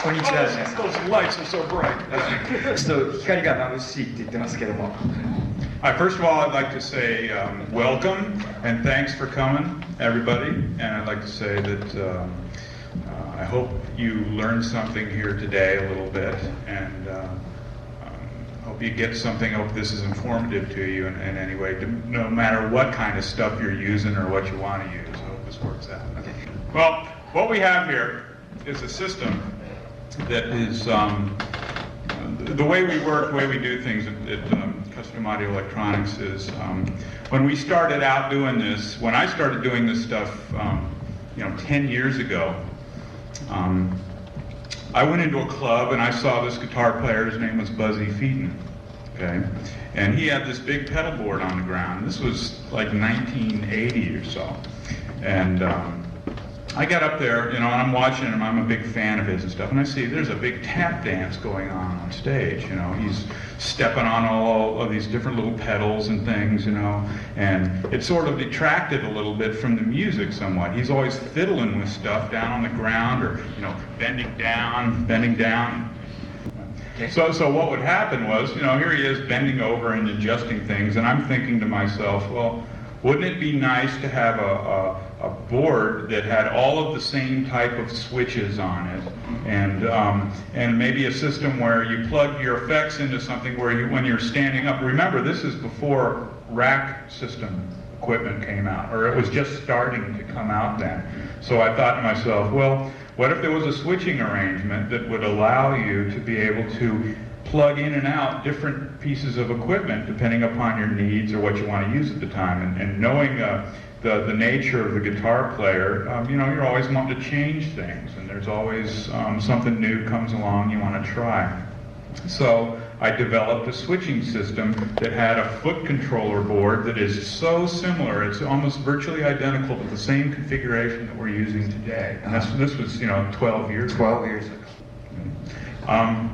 こんにちはですね。 Those lights are so bright. ちょっと光が眩しいって言ってますけども。First of all, I'd like to say welcome and thanks for coming, everybody. And I'd like to say that I hope you learned something here today a little bit, and hope you get something. Hope this is informative to you in any way, no matter what kind of stuff you're using or what you want to use. I hope this works out. Okay. Well, what we have here is a system that is the way we work, the way we do things at Custom Audio Electronics is when we started out doing this, when I started doing this stuff 10 years ago, I went into a club and I saw this guitar player. His name was Buzzy Featon, okay? And he had this big pedal board on the ground. This was like 1980 or so. And I got up there, and I'm watching him. I'm a big fan of his and stuff. And I see there's a big tap dance going on stage. He's stepping on all of these different little pedals and things, and it sort of detracted a little bit from the music somewhat. He's always fiddling with stuff down on the ground, or bending down. So what would happen was, here he is bending over and adjusting things, and I'm thinking to myself, well, wouldn't it be nice to have a board that had all of the same type of switches on it, and maybe a system where you plug your effects into something where when you're standing up. Remember, this is before rack system equipment came out, or it was just starting to come out then. So I thought to myself, well, what if there was a switching arrangement that would allow you to be able to plug in and out different pieces of equipment depending upon your needs or what you want to use at the time, and knowing the nature of the guitar player, you're always wanting to change things, and there's always something new comes along you want to try. So I developed a switching system that had a foot controller board that is so similar, it's almost virtually identical to the same configuration that we're using today. And this was 12 years ago. 12 years ago.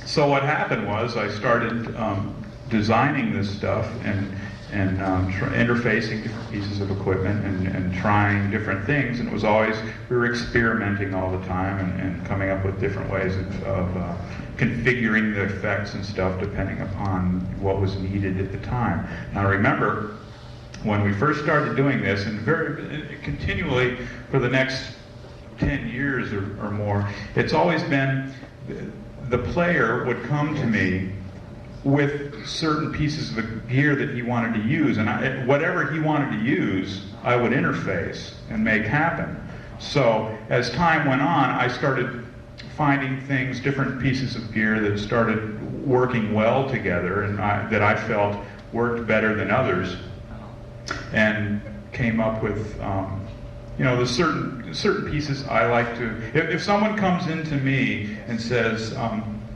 So what happened was I started designing this stuff and interfacing different pieces of equipment and trying different things, and it was always, we were experimenting all the time and coming up with different ways of configuring the effects and stuff depending upon what was needed at the time. Now remember, when we first started doing this, and very continually for the next 10 years or more, it's always been the player would come to me with certain pieces of gear that he wanted to use, and whatever he wanted to use, I would interface and make happen. So as time went on, I started finding things, different pieces of gear that started working well together, and that I felt worked better than others, and came up with the certain pieces I like to. If someone comes into me and says,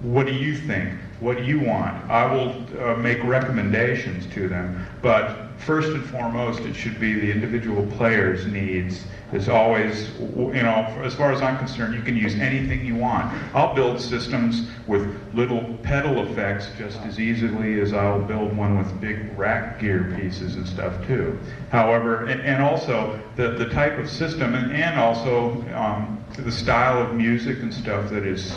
what do you think? What do you want? I will make recommendations to them, but first and foremost, it should be the individual player's needs. It's always, as far as I'm concerned, you can use anything you want. I'll build systems with little pedal effects just as easily as I'll build one with big rack gear pieces and stuff too. However, and also the type of system and also the style of music and stuff that is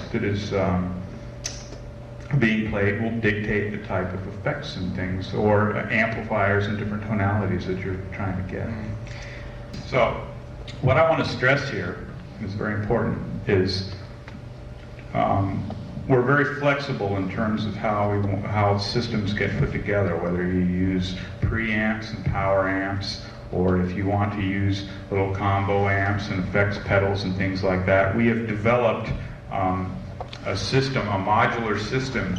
being played will dictate the type of effects and things, or amplifiers and different tonalities that you're trying to get. So what I want to stress here is very important, is we're very flexible in terms of how systems get put together, whether you use preamps and power amps, or if you want to use little combo amps and effects pedals and things like that. We have developed a system, a modular system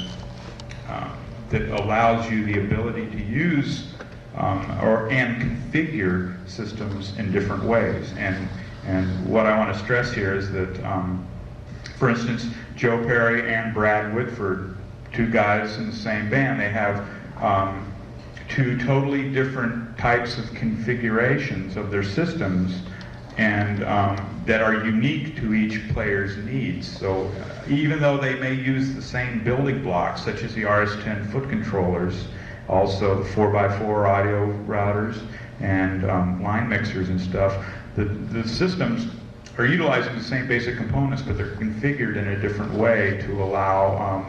that allows you the ability to use and configure systems in different ways. And what I want to stress here is that, for instance, Joe Perry and Brad Whitford, two guys in the same band, they have two totally different types of configurations of their systems, and that are unique to each player's needs. So even though they may use the same building blocks, such as the RS-10 foot controllers, also the 4x4 audio routers, and line mixers and stuff, the systems are utilizing the same basic components, but they're configured in a different way to allow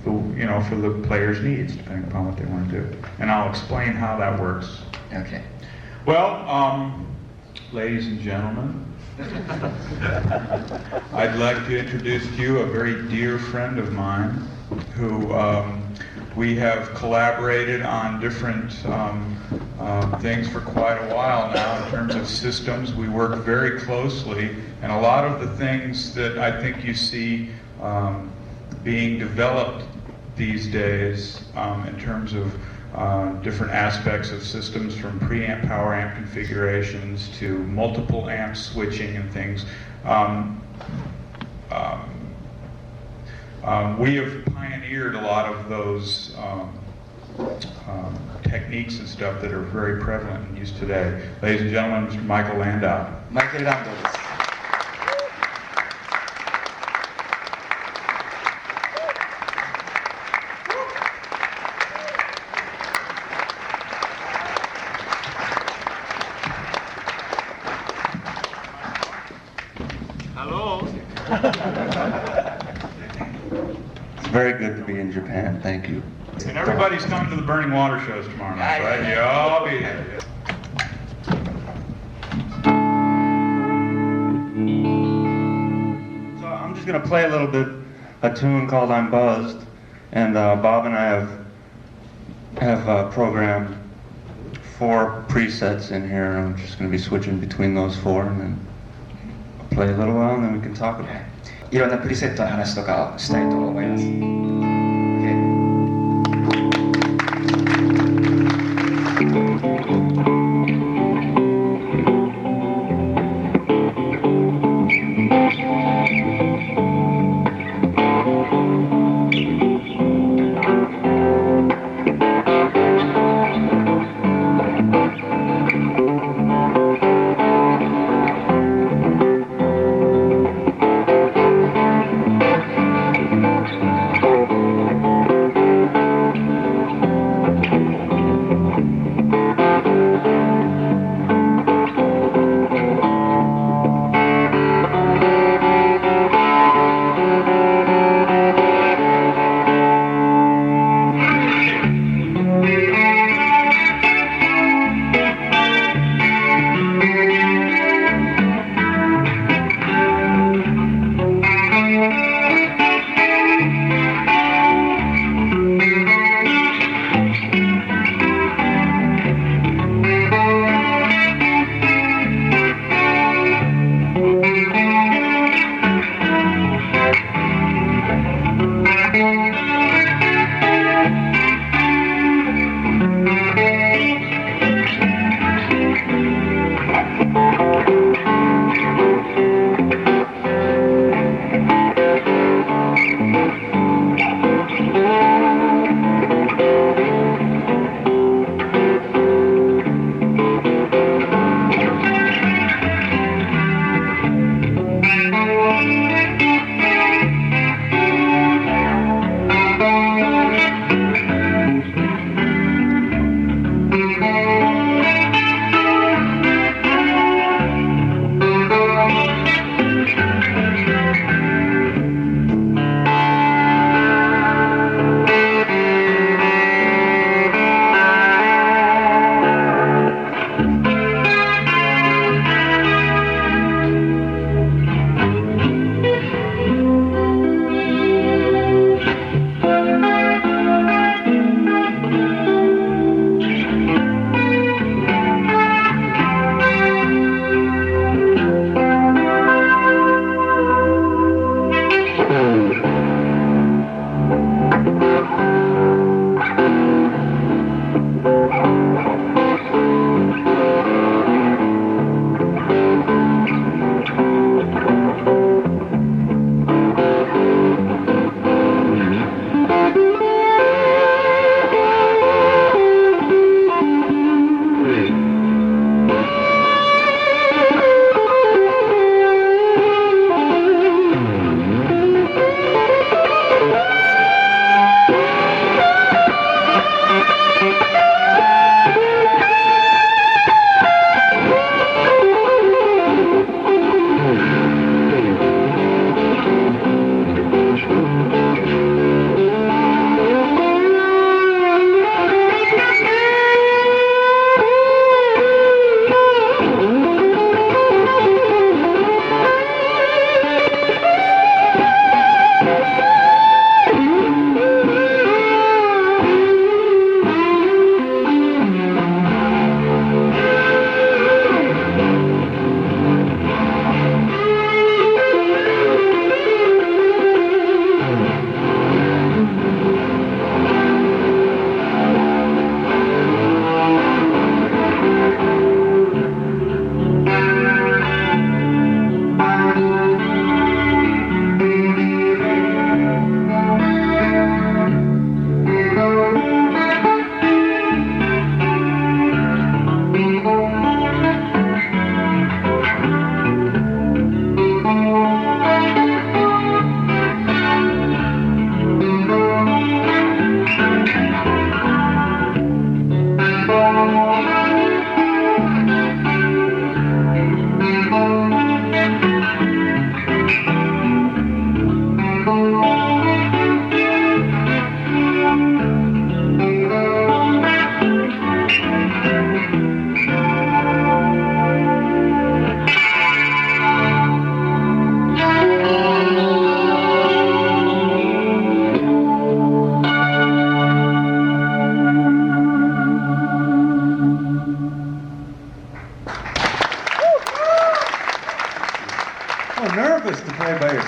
for the player's needs, depending upon what they want to do. And I'll explain how that works. Okay. Well, ladies and gentlemen, I'd like to introduce to you a very dear friend of mine who we have collaborated on different things for quite a while now in terms of systems. We work very closely, and a lot of the things that I think you see being developed these days in terms of different aspects of systems, from preamp, power amp configurations to multiple amp switching and things. We have pioneered a lot of those techniques and stuff that are very prevalent and used today. Ladies and gentlemen, Mr. Michael Landau. マイケル・ランドウです。It's very good to be in Japan. Thank you. And everybody's coming to the Burning Water shows tomorrow night, right? Yeah, I'll be there. So I'm just going to play a little bit, a tune called I'm Buzzed. And Bob and I have programmed 4 presets in here. And I'm just going to be switching between those 4 and then I'll play a little while and then we can talk about it. いろんなプリセットの話とかをしたいと思います。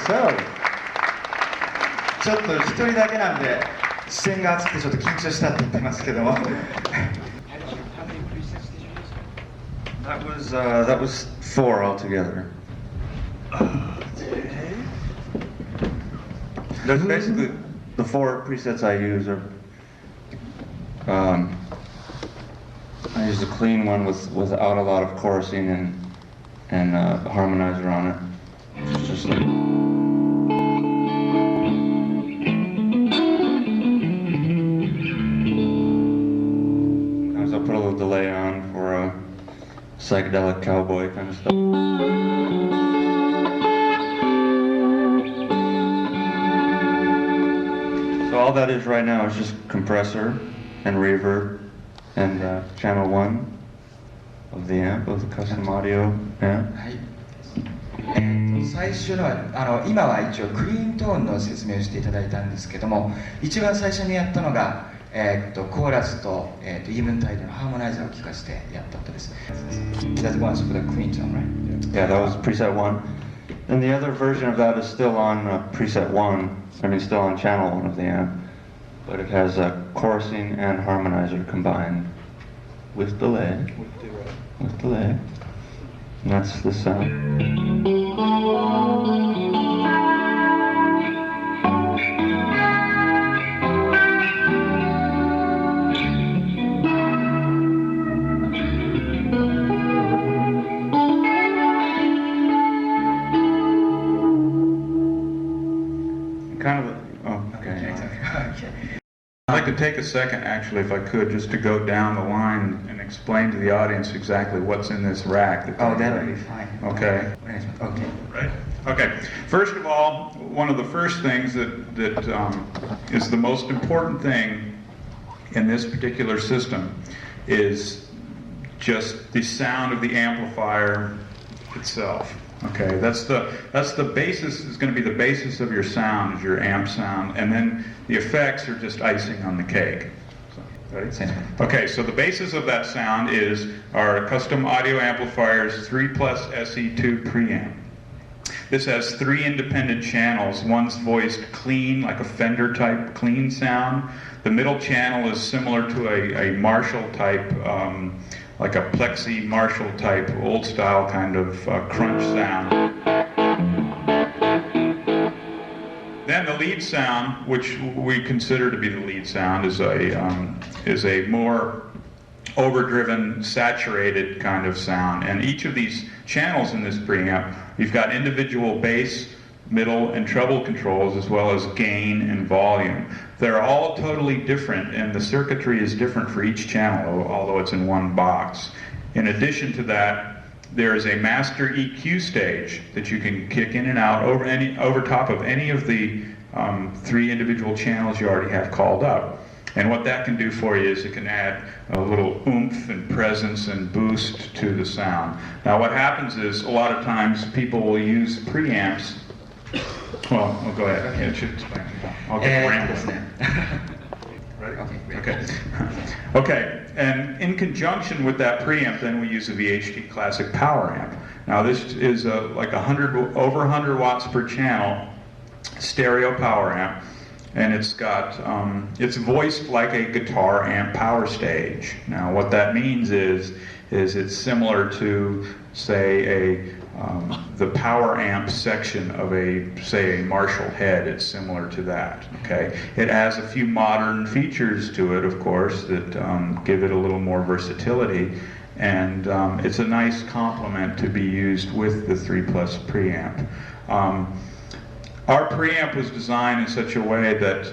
yourself. ちょっと一人だけなんで視線が熱くてちょっと緊張したって言ってますけども。That was 4 altogether. There's basically the 4 presets I use are. I use a clean one without a lot of chorusing and a harmonizer on it. It's just like. Sometimes I'll put a little delay on for a psychedelic cowboy kind of stuff. So all that is right now is just compressor and reverb and channel 1 of the amp, of the custom audio amp. はい。最初の今は一応クリーントーンの説明をしていただいたんですけども、一番最初にやったのが、コーラスと、イーブンタイドのハーモナイザーを聴かせてやったことです。That was for the clean tone, right? Yeah, that was preset 1. And the other version of that is still on preset 1. I mean, still on channel 1 of the amp. But it has chorusing and harmonizer combined with delay. With delay. And that's the sound. I'd like to take a second, actually, if I could, just to go down the line and explain to the audience exactly what's in this rack. Oh, that would be fine. Okay. Okay. Right. Okay. First of all, one of the first things that is the most important thing in this particular system is just the sound of the amplifier itself. Okay, that's the basis, is going to be the basis of your sound, is your amp sound, and then the effects are just icing on the cake. So, ready? Okay, so the basis of that sound is our custom audio amplifier's 3+ SE2 preamp. This has 3 independent channels. One's voiced clean, like a Fender type clean sound. The middle channel is similar to a Marshall type, like a plexi Marshall type, old style kind of crunch sound. Then the lead sound, which we consider to be the lead sound, is a more overdriven, saturated kind of sound. And each of these channels in this preamp, you've got individual bass, middle, and treble controls, as well as gain and volume. They're all totally different, and the circuitry is different for each channel, although it's in one box. In addition to that, there is a master EQ stage that you can kick in and out over top of any of the 3 individual channels you already have called up. And what that can do for you is it can add a little oomph and presence and boost to the sound. Now what happens is a lot of times people will use preamps. Well, go ahead. Okay. It should explain. I'll get rambling. Ready? Okay. Okay. And in conjunction with that preamp, then we use a VHT Classic Power Amp. Now this is like over 100 watts per channel stereo power amp, and it's got it's voiced like a guitar amp power stage. Now what that means is it's similar to, say, the power amp section of a Marshall head. It's similar to that. Okay, it has a few modern features to it, of course, that give it a little more versatility, and it's a nice complement to be used with the 3+ preamp. Our preamp was designed in such a way that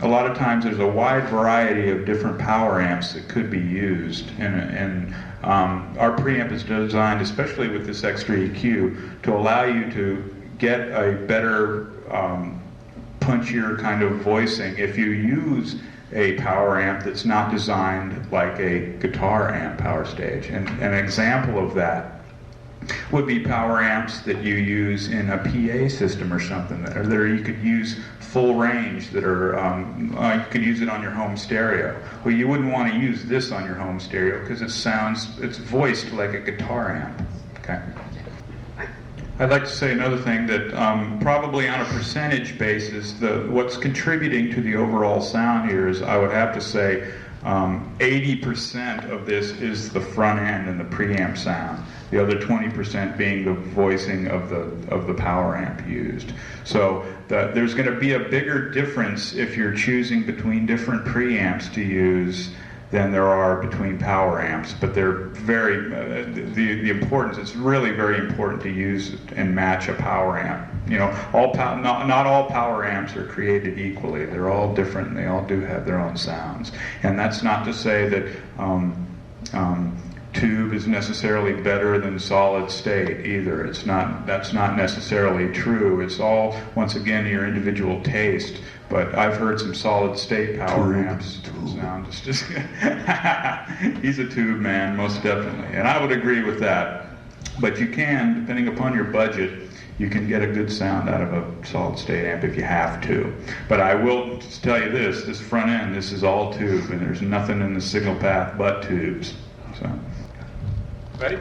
a lot of times there's a wide variety of different power amps that could be used, and our preamp is designed, especially with this extra EQ, to allow you to get a better, punchier kind of voicing if you use a power amp that's not designed like a guitar amp power stage. And an example of that would be power amps that you use in a PA system or something. There you could use full range that are, you could use it on your home stereo. Well, you wouldn't want to use this on your home stereo because it's voiced like a guitar amp. Okay. I'd like to say another thing, that probably on a percentage basis, what's contributing to the overall sound here is, I would have to say, 80% of this is the front end and the preamp sound. The other 20% being the voicing of the power amp used. So there's going to be a bigger difference if you're choosing between different preamps to use than there are between power amps, but they're very, the importance, it's really very important to use and match a power amp. You know, not all power amps are created equally. They're all different, and they all do have their own sounds. And that's not to say that tube is necessarily better than solid state either. That's not necessarily true. It's all, once again, your individual taste. But I've heard some solid state power amps sound just he's a tube man, most definitely. And I would agree with that. But you can, depending upon your budget, you can get a good sound out of a solid state amp if you have to. But I will just tell you this front end, this is all tube, and there's nothing in the signal path but tubes. So, ready?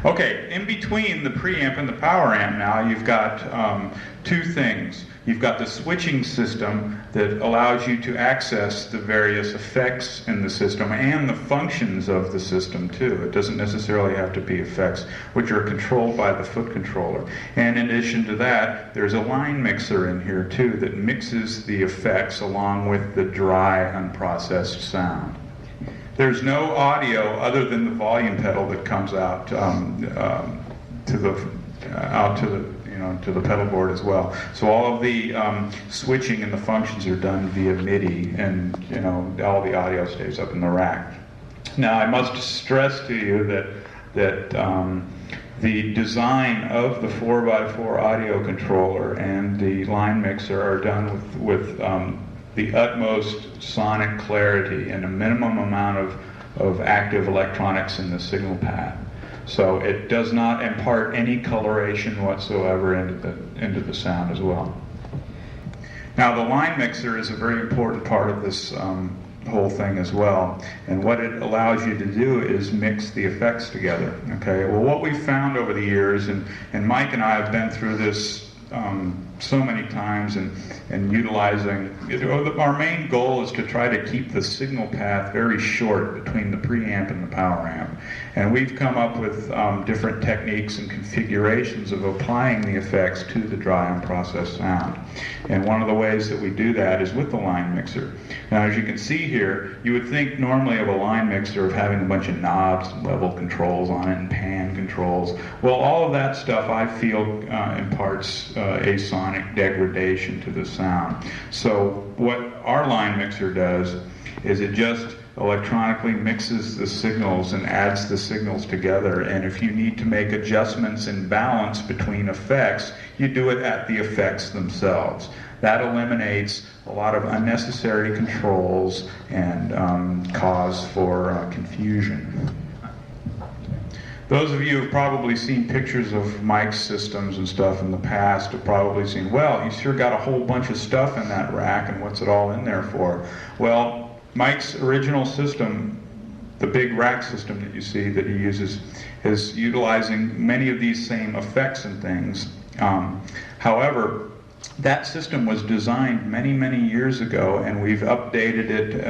Okay, in between the preamp and the power amp now, you've got two things. You've got the switching system that allows you to access the various effects in the system and the functions of the system too. It doesn't necessarily have to be effects, which are controlled by the foot controller. And in addition to that, there's a line mixer in here too that mixes the effects along with the dry, unprocessed sound. There's no audio other than the volume pedal that comes out to the pedal board as well. So all of the switching and the functions are done via MIDI, and all the audio stays up in the rack. Now I must stress to you that the design of the 4x4 audio controller and the line mixer are done with the utmost sonic clarity and a minimum amount of active electronics in the signal path. So it does not impart any coloration whatsoever into the sound as well. Now the line mixer is a very important part of this whole thing as well, and what it allows you to do is mix the effects together. Okay. Well, what we've found over the years, and Mike and I have been through this so many times, and utilizing our main goal is to try to keep the signal path very short between the preamp and the power amp, and we've come up with different techniques and configurations of applying the effects to the dry unprocessed sound. And one of the ways that we do that is with the line mixer. Now, as you can see here, you would think normally of a line mixer of having a bunch of knobs and level controls on it and pan controls. Well, all of that stuff I feel imparts a sonic degradation to the sound. So what our line mixer does is it just electronically mixes the signals and adds the signals together, and if you need to make adjustments in balance between effects, you do it at the effects themselves. That eliminates a lot of unnecessary controls and cause for confusion. Those of you who have probably seen pictures of Mike's systems and stuff in the past have probably seen, well, he's sure got a whole bunch of stuff in that rack, and what's it all in there for? Well, Mike's original system, the big rack system that you see that he uses, is utilizing many of these same effects and things. However, that system was designed many, many years ago, and we've updated it,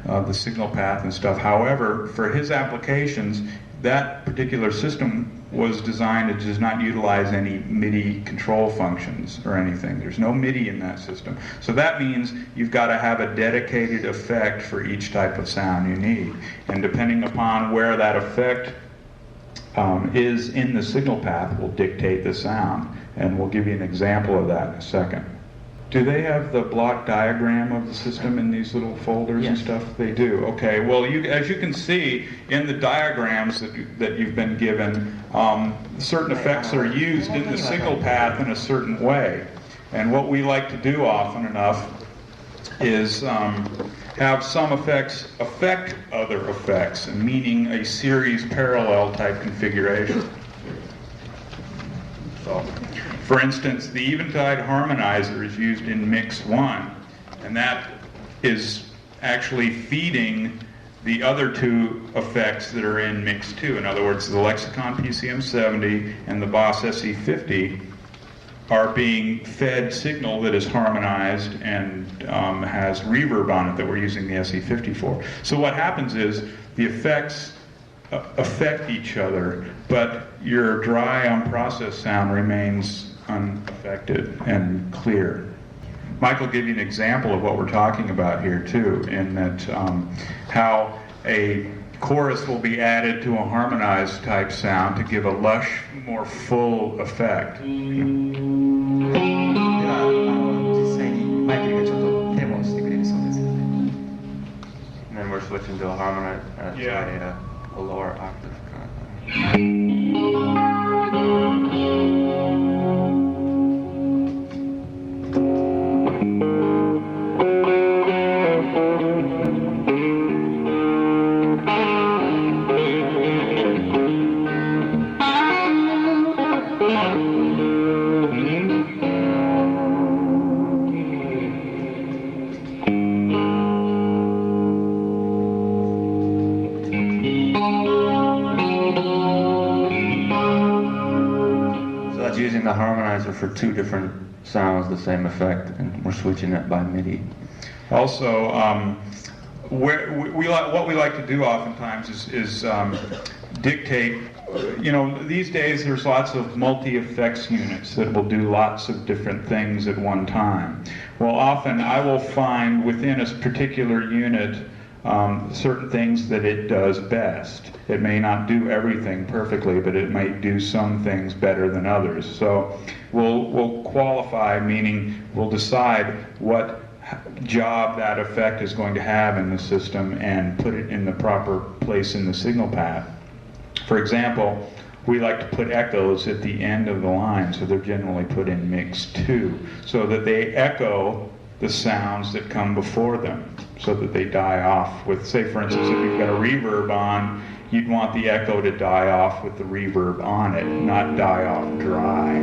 the signal path and stuff. However, for his applications, that particular system was designed, it does not utilize any MIDI control functions or anything. There's no MIDI in that system. So that means you've got to have a dedicated effect for each type of sound you need. And depending upon where that effect is in the signal path will dictate the sound. And we'll give you an example of that in a second. Do they have the block diagram of the system in these little folders and stuff? They do. Okay. Well, as you can see in the diagrams that you've been given, certain effects are used in the signal path in a certain way. And what we like to do often enough is have some effects affect other effects, meaning a series parallel type configuration. So, for instance, the Eventide harmonizer is used in mix 1, and that is actually feeding the other two effects that are in Mix 2. In other words, the Lexicon PCM70 and the Boss SE50 are being fed signal that is harmonized and has reverb on it that we're using the SE50 for. So what happens is the effects affect each other, but your dry on-process sound remains unaffected and clear. Mike will give you an example of what we're talking about here too, in that how a chorus will be added to a harmonized type sound to give a lush, more full effect. では実際にマイケルがちょっとデモをしてくれるそうですので。 And then we're switching to a harmonizer, Yeah. a lower octave kind of. Using the harmonizer for two different sounds, the same effect, and we're switching it by MIDI. Also, what we like to do oftentimes is dictate. You know, these days there's lots of multi-effects units that will do lots of different things at one time. Well, often I will find within a particular unit certain things that it does best. It may not do everything perfectly, but it might do some things better than others. So we'll qualify, meaning we'll decide what job that effect is going to have in the system and put it in the proper place in the signal path. For example, we like to put echoes at the end of the line, so they're generally put in Mix 2, so that they echo the sounds that come before them, so that they die off with, say for instance, if you've got a reverb on, you'd want the echo to die off with the reverb on it, not die off dry.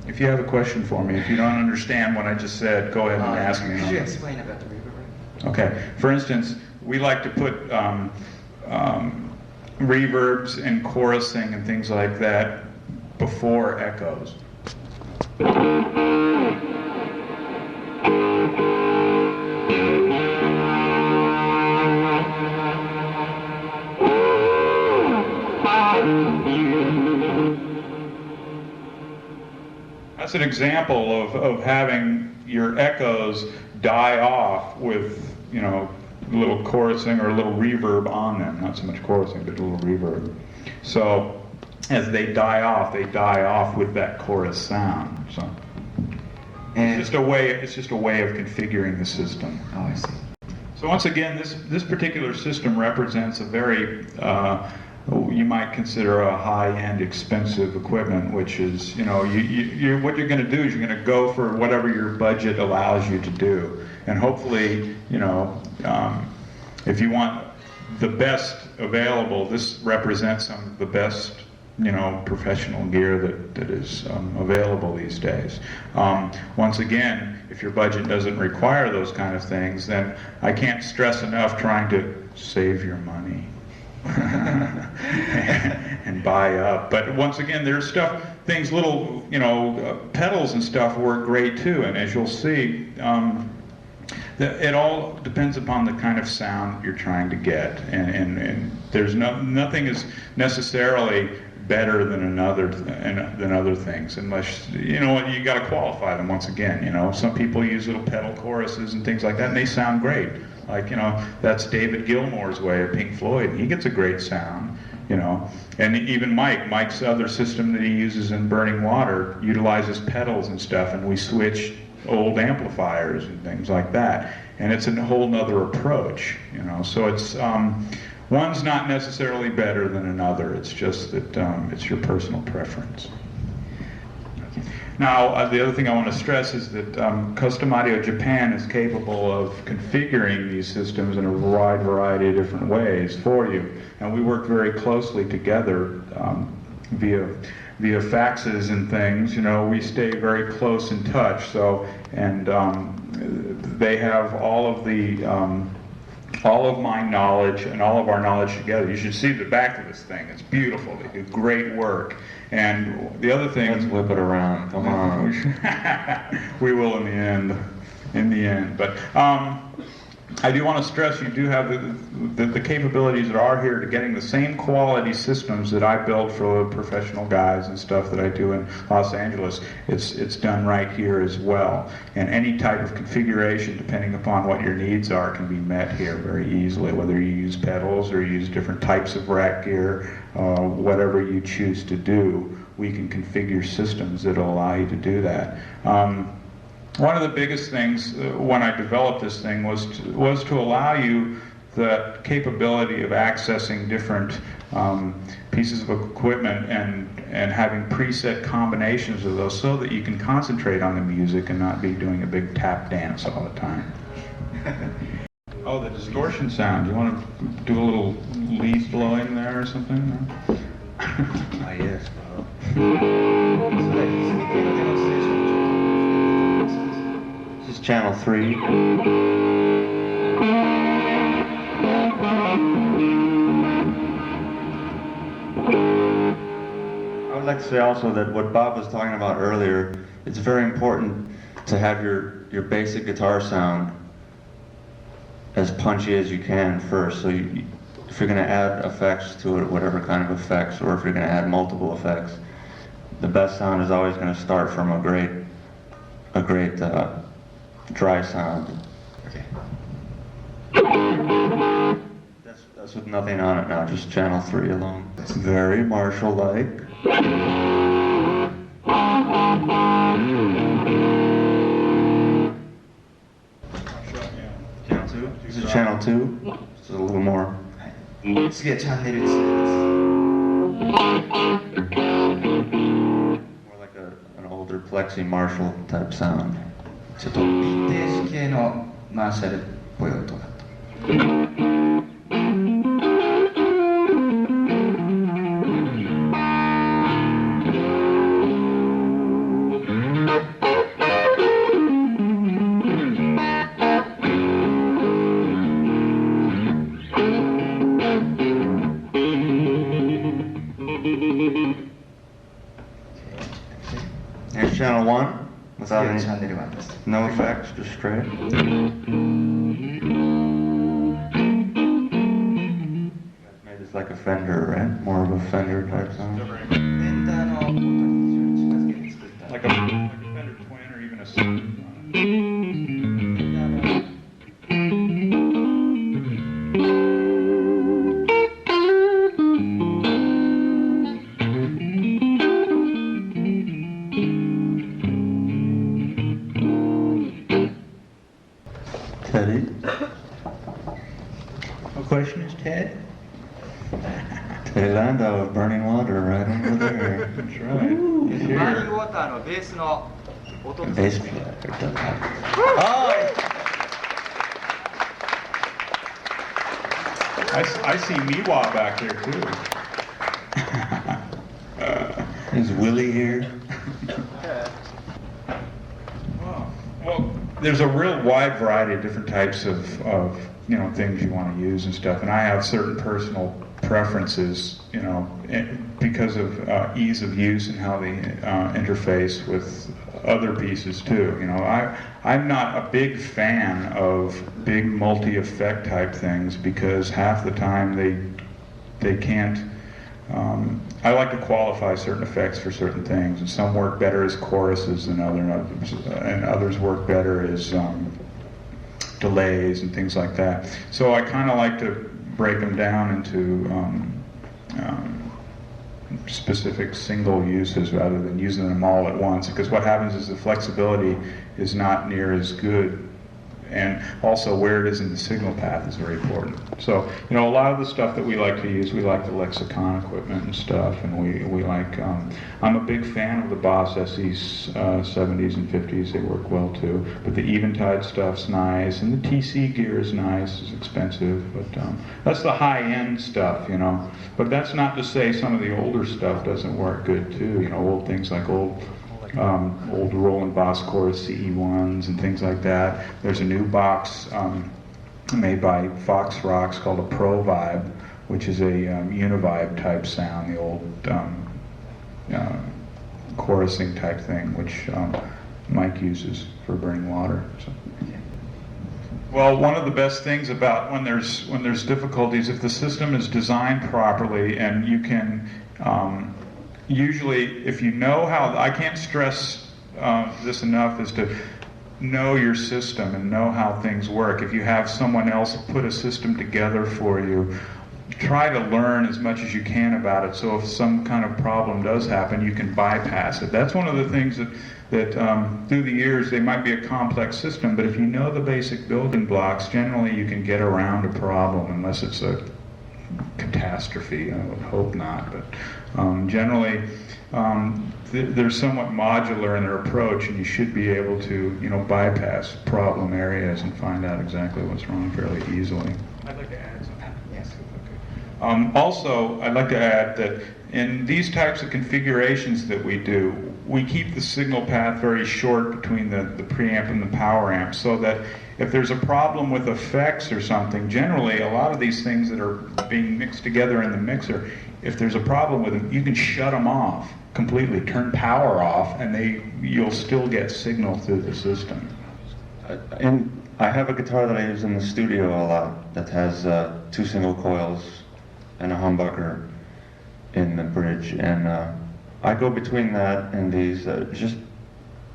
If you have a question for me, if you don't understand what I just said, go ahead and ask me. Could you explain about the reverb? Okay, for instance, we like to put reverbs and chorusing and things like that before echoes. That's an example of having your echoes die off with, you know, a little chorusing or a little reverb on them. Not so much chorusing, but a little reverb. So as they die off with that chorus sound. So it's just a way of configuring the system. Oh, I see. So once again, this particular system represents a very you might consider a high-end, expensive equipment, which is, you know, what you're going to do is you're going to go for whatever your budget allows you to do, and hopefully, you know, if you want the best available, this represents some of the best, you know, professional gear that is available these days. Once again, if your budget doesn't require those kind of things, then I can't stress enough trying to save your money. and buy up. But once again, there's things, little, you know, pedals and stuff work great too. And as you'll see, it all depends upon the kind of sound you're trying to get. And there's nothing is necessarily better than other things, unless, you know, you got to qualify them once again. You know, some people use little pedal choruses and things like that, and they sound great. Like, you know, that's David Gilmour's way of Pink Floyd. He gets a great sound, you know. And even Mike's other system that he uses in Burning Water utilizes pedals and stuff, and we switch old amplifiers and things like that. And it's a whole nother approach, you know. So it's one's not necessarily better than another. It's just that it's your personal preference. Now, the other thing I want to stress is that Custom Audio Japan is capable of configuring these systems in a wide variety of different ways for you. And we work very closely together via faxes and things. You know, we stay very close in touch. So, and they have all of my knowledge and all of our knowledge together. You should see the back of this thing. It's beautiful. They do great work. And the other thing... Let's whip it around. Come on. We will in the end. In the end. But I do want to stress you do have the capabilities that are here to getting the same quality systems that I build for the professional guys and stuff that I do in Los Angeles. It's done right here as well. And any type of configuration, depending upon what your needs are, can be met here very easily, whether you use pedals or you use different types of rack gear, whatever you choose to do, we can configure systems that will allow you to do that. One of the biggest things when I developed this thing was to allow you the capability of accessing different pieces of equipment and having preset combinations of those so that you can concentrate on the music and not be doing a big tap dance all the time. Oh, the distortion sound. You want to do a little leaf blowing there or something? Ah, yes, bro. This is channel 3. I would like to say also that what Bob was talking about earlier, it's very important to have your basic guitar sound as punchy as you can first. So if you're going to add effects to it, whatever kind of effects, or if you're going to add multiple effects, the best sound is always going to start from a great dry sound. Okay. That's with nothing on it now, just channel 3 alone. It's very Marshall-like. Channel 2? This is channel 2. This is a little more. 次はチャンネル2です。 More like an older Plexi Marshall type sound. ちょっとヴィンテージ系のマーシャルっぽい音が。Here's channel 1 without any, チャンネル1です。 no effects, just straight. Made this like a Fender, right? More of a Fender type sound. フェンダーの音に非常に近づけて作った。 Like a Fender Twin or even a Super. Teddy? What question is Ted? Teddy Landau of Burning Water right over there. That's right. He's バーニン here. グウォーターのベースの音です。 Bass player. Oh! I see Miwa back here too. Is Willie here? Well, there's a real wide variety of different types of things you want to use and stuff, and I have certain personal preferences, because of ease of use and how they interface with other pieces too. I'm not a big fan of big multi-effect type things because half the time they can't. I like to qualify certain effects for certain things, and some work better as choruses than others, and others work better as delays and things like that. So I kind of like to break them down into specific single uses rather than using them all at once, because what happens is the flexibility is not near as good, and also where it is in the signal path is very important. So, a lot of the stuff that we like to use, we like the Lexicon equipment and stuff, and we like, I'm a big fan of the Boss SEs, 70s and 50s, they work well too, but the Eventide stuff's nice, and the TC gear is nice, it's expensive, but that's the high-end stuff, but that's not to say some of the older stuff doesn't work good too, old things like old old Roland Boss Chorus CE1s and things like that. There's a new box made by Fox Rocks called a Pro Vibe, which is a univibe type sound, the old chorusing type thing, which Mike uses for burning water. So. Well, one of the best things about when there's difficulties, if the system is designed properly, and you can usually, if you know how, I can't stress this enough, is to know your system and know how things work. If you have someone else put a system together for you, try to learn as much as you can about it, so if some kind of problem does happen, you can bypass it. That's one of the things that through the years, they might be a complex system, but if you know the basic building blocks, generally you can get around a problem, unless it's a catastrophe. I would hope not, but generally they're somewhat modular in their approach, and you should be able to, bypass problem areas and find out exactly what's wrong fairly easily. I'd like to add something. Yes. Okay. Also, I'd like to add that in these types of configurations that we do, we keep the signal path very short between the preamp and the power amp, so that if there's a problem with effects or something, generally a lot of these things that are being mixed together in the mixer, if there's a problem with them, you can shut them off completely, turn power off, and you'll still get signal through the system. And I have a guitar that I use in the studio a lot that has 2 single coils and a humbucker in the bridge, and I go between that and these. Just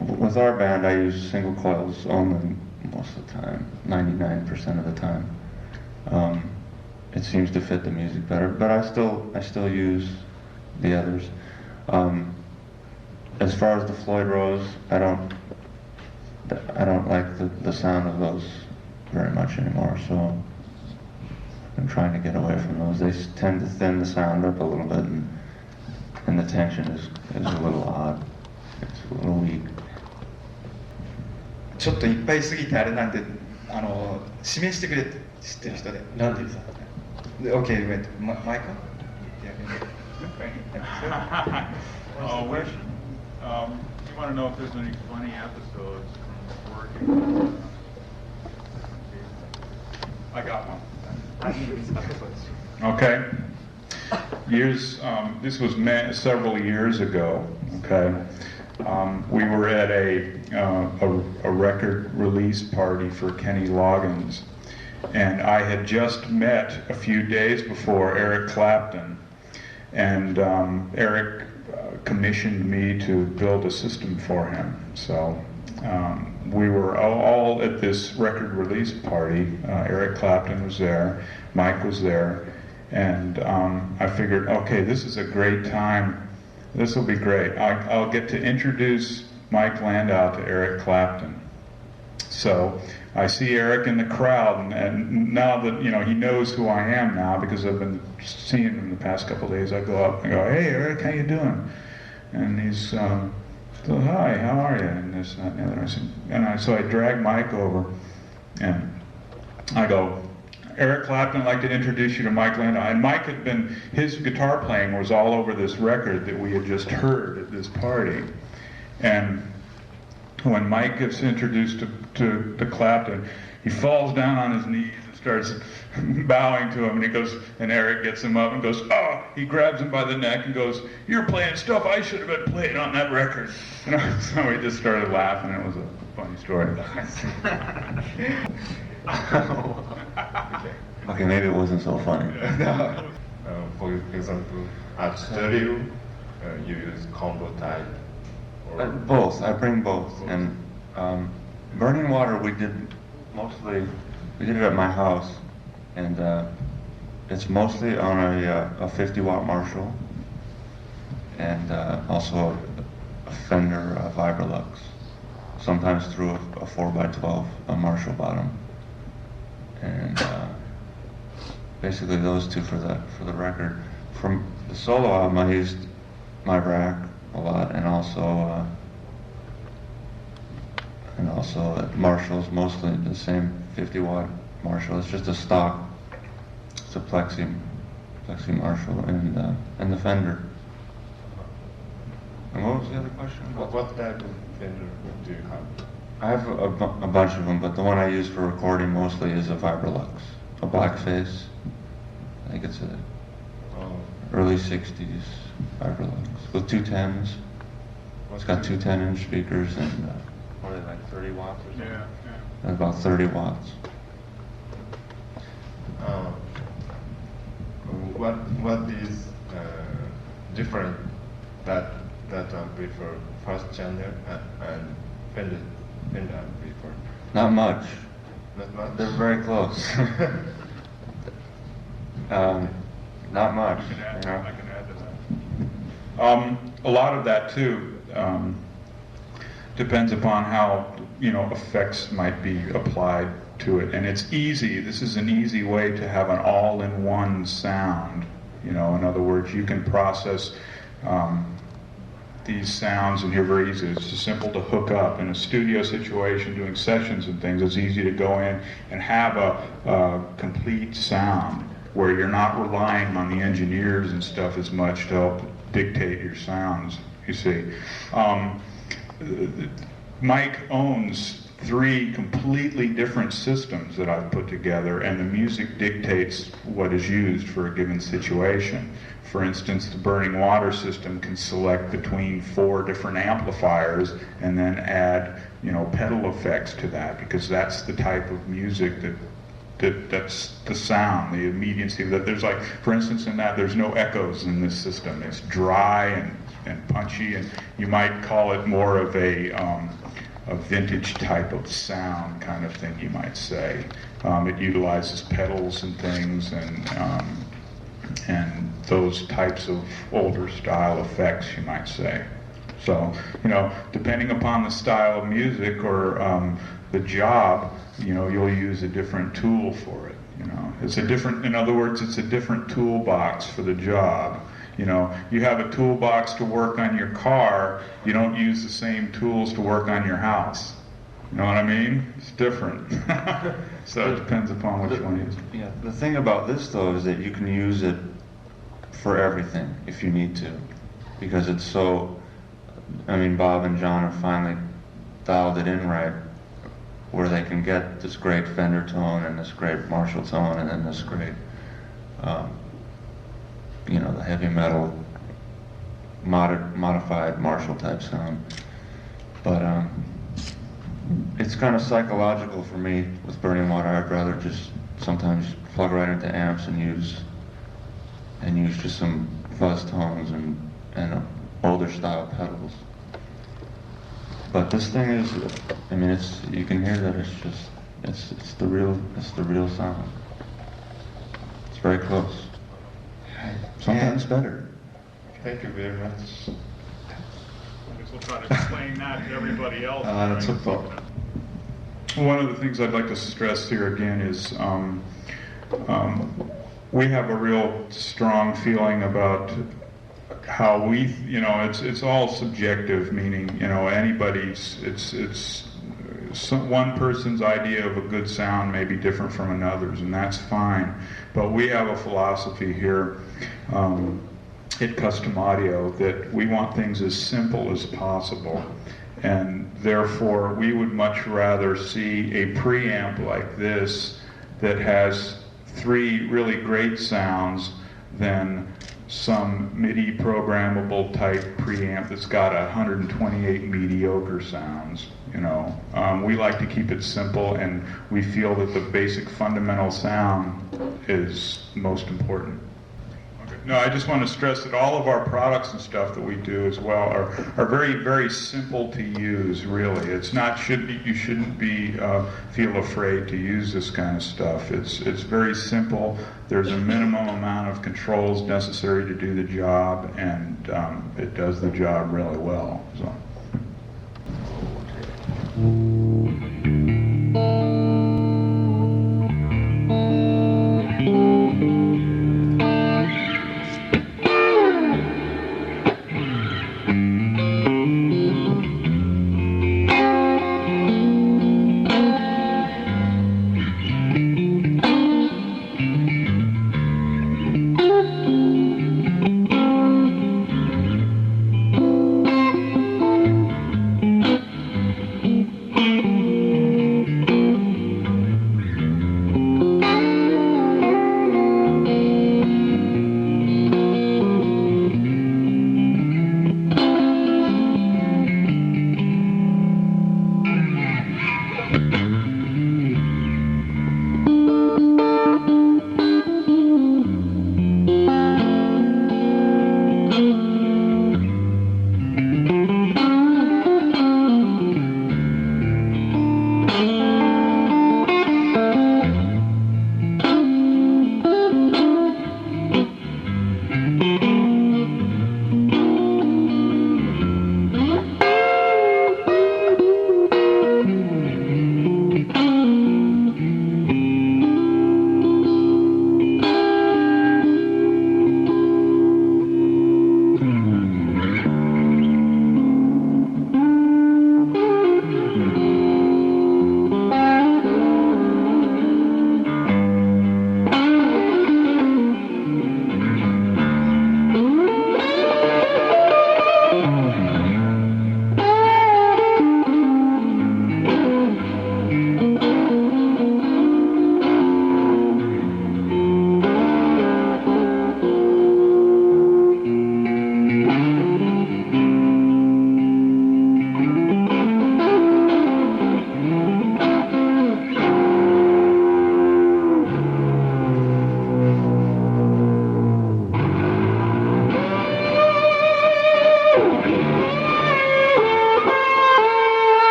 with our band, I use single coils only most of the time, 99% of the time. It seems to fit the music better, but I still use the others. As far as the Floyd Rose, I don't like the sound of those very much anymore, so I'm trying to get away from those. They tend to thin the sound up a little bit, and the tension is a little odd. It's a little weak. ちょっといっぱいすぎてあれなんで、指名してくれって知ってる人で。なんで？Okay, wait. Michael? Oh, you want to know if there's any funny episodes from working? I got one. Okay. This was several years ago. Okay. We were at a record release party for Kenny Loggins, and I had just met a few days before Eric Clapton, and Eric commissioned me to build a system for him. So we were all at this record release party. Eric Clapton was there, Mike was there, and I figured, okay, this is a great time. This will be great. I'll get to introduce Mike Landau to Eric Clapton. So I see Eric in the crowd, and now that he knows who I am now, because I've been seeing him the past couple of days, I go up and go, "Hey Eric, how you doing?" And he's so, "Hi, how are you?" And this, that, and the other. I said, so I drag Mike over, and I go, "Eric Clapton, I'd like to introduce you to Mike Landau." And Mike his guitar playing was all over this record that we had just heard at this party. And when Mike gets introduced to Clapton, he falls down on his knees and starts bowing to him, and he goes, and Eric gets him up and goes, "Oh," he grabs him by the neck and goes, "You're playing stuff I should have been playing on that record." So we just started laughing. It was a funny story. Okay, maybe it wasn't so funny. For example, at stereo, you use combo type? Both. I bring both. And Burning Water, we did it at my house, and it's mostly on a 50-watt Marshall, and also a Fender Vibrolux, sometimes through a 4x12, a Marshall bottom, and basically those two for the record. From the solo album, I used my rack a lot, and also Marshalls, mostly the same 50-watt Marshall. It's just a stock. It's a Plexi Marshall, and the Fender. And what was the other question? What type of Fender do you have? I have a bunch of them, but the one I use for recording mostly is a Vibrolux, a blackface. I think it's a early 60s Vibrolux with two 10s. It's got two 10-inch speakers and what are they, like 30 watts or something? Yeah. About 30 watts. What is different that amplifier first channel and Fender amplifier? Not much. Not much. They're very close. Not much. I can add, you know? I can add to that. A lot of that too depends upon how effects might be applied to it, and it's easy. This is an easy way to have an all-in-one sound. In other words, you can process these sounds in here very easily. It's just simple to hook up in a studio situation, doing sessions and things. It's easy to go in and have a complete sound where you're not relying on the engineers and stuff as much to help dictate your sounds, you see. Mike owns 3 completely different systems that I've put together, and the music dictates what is used for a given situation. For instance, the Burning Water system can select between 4 different amplifiers and then add, pedal effects to that, because that's the type of music that's the sound, the immediacy. That there's like, for instance, in that there's no echoes in this system. It's dry and punchy, and you might call it more of a vintage type of sound kind of thing, you might say. It utilizes pedals and things and those types of older style effects, you might say. So, depending upon the style of music or the job, you'll use a different tool for it. It's a different, in other words, it's a different toolbox for the job. You have a toolbox to work on your car, you don't use the same tools to work on your house. You know what I mean? It's different. So it depends upon which one you use. Yeah, the thing about this though is that you can use it for everything if you need to, because it's so, Bob and John have finally dialed it in right, where they can get this great Fender tone and this great Marshall tone and then this great, the heavy metal modified Marshall type sound. But it's kind of psychological for me with Burning Water. I'd rather just sometimes plug right into amps and use just some fuzz tones and older style pedals. But this thing is, you can hear that it's the real sound. It's very close. Sometimes better. Thank you very much. I guess we'll try to explain that to everybody else. That's a thought. One of the things I'd like to stress here again is we have a real strong feeling about how we, it's all subjective, meaning, anybody's, one person's idea of a good sound may be different from another's, and that's fine. But we have a philosophy here at Custom Audio that we want things as simple as possible, and therefore we would much rather see a preamp like this that has 3 really great sounds than some MIDI programmable type preamp that's got 128 mediocre sounds. We like to keep it simple, and we feel that the basic fundamental sound is most important. Okay. No, I just want to stress that all of our products and stuff that we do as well are very, very simple to use. Really, it's not you shouldn't be feel afraid to use this kind of stuff. It's very simple. There's a minimum amount of controls necessary to do the job, and it does the job really well. So.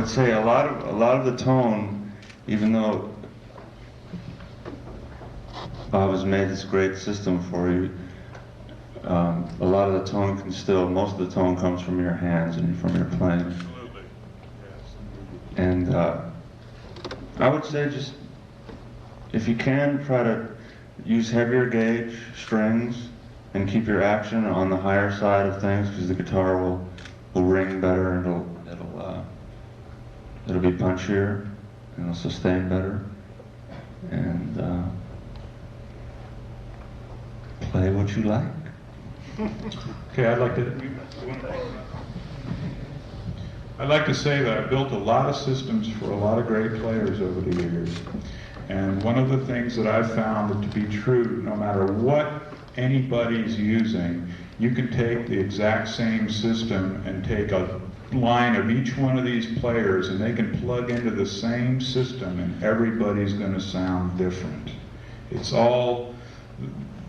would say a lot of the tone, even though Bob has made this great system for you, a lot of the tone most of the tone comes from your hands and from your playing. Absolutely. Yes. And I would say just, if you can, try to use heavier gauge strings and keep your action on the higher side of things, because the guitar will ring better and it'll be punchier and it'll sustain better. And play what you like. Okay, I'd like to say that I've built a lot of systems for a lot of great players over the years. And one of the things that I've found to be true, no matter what anybody's using, you can take the exact same system and take a line of each one of these players and they can plug into the same system and everybody's going to sound different. It's all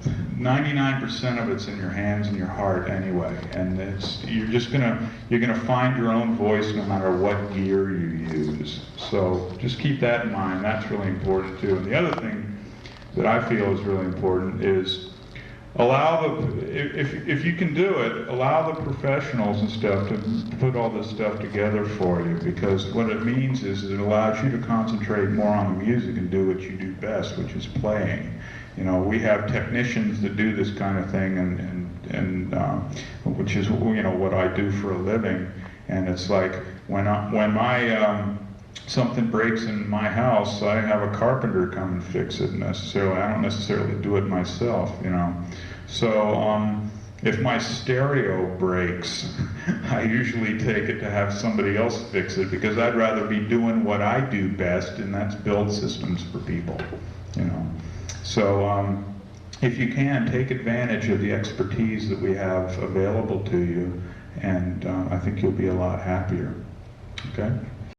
99% of it's in your hands and your heart anyway, and you're gonna find your own voice no matter what gear you use. So just keep that in mind. That's really important too. And the other thing that I feel is really important is if you can do it, allow the professionals and stuff to put all this stuff together for you, because what it means is it allows you to concentrate more on the music and do what you do best, which is playing. You know, we have technicians that do this kind of thing, and which is, you know, what I do for a living. And it's like when something breaks in my house, I have a carpenter come and fix it. I don't necessarily do it myself, you know. So if my stereo breaks, I usually take it to have somebody else fix it, because I'd rather be doing what I do best, and that's build systems for people, you know. So if you can, take advantage of the expertise that we have available to you, and I think you'll be a lot happier. Okay?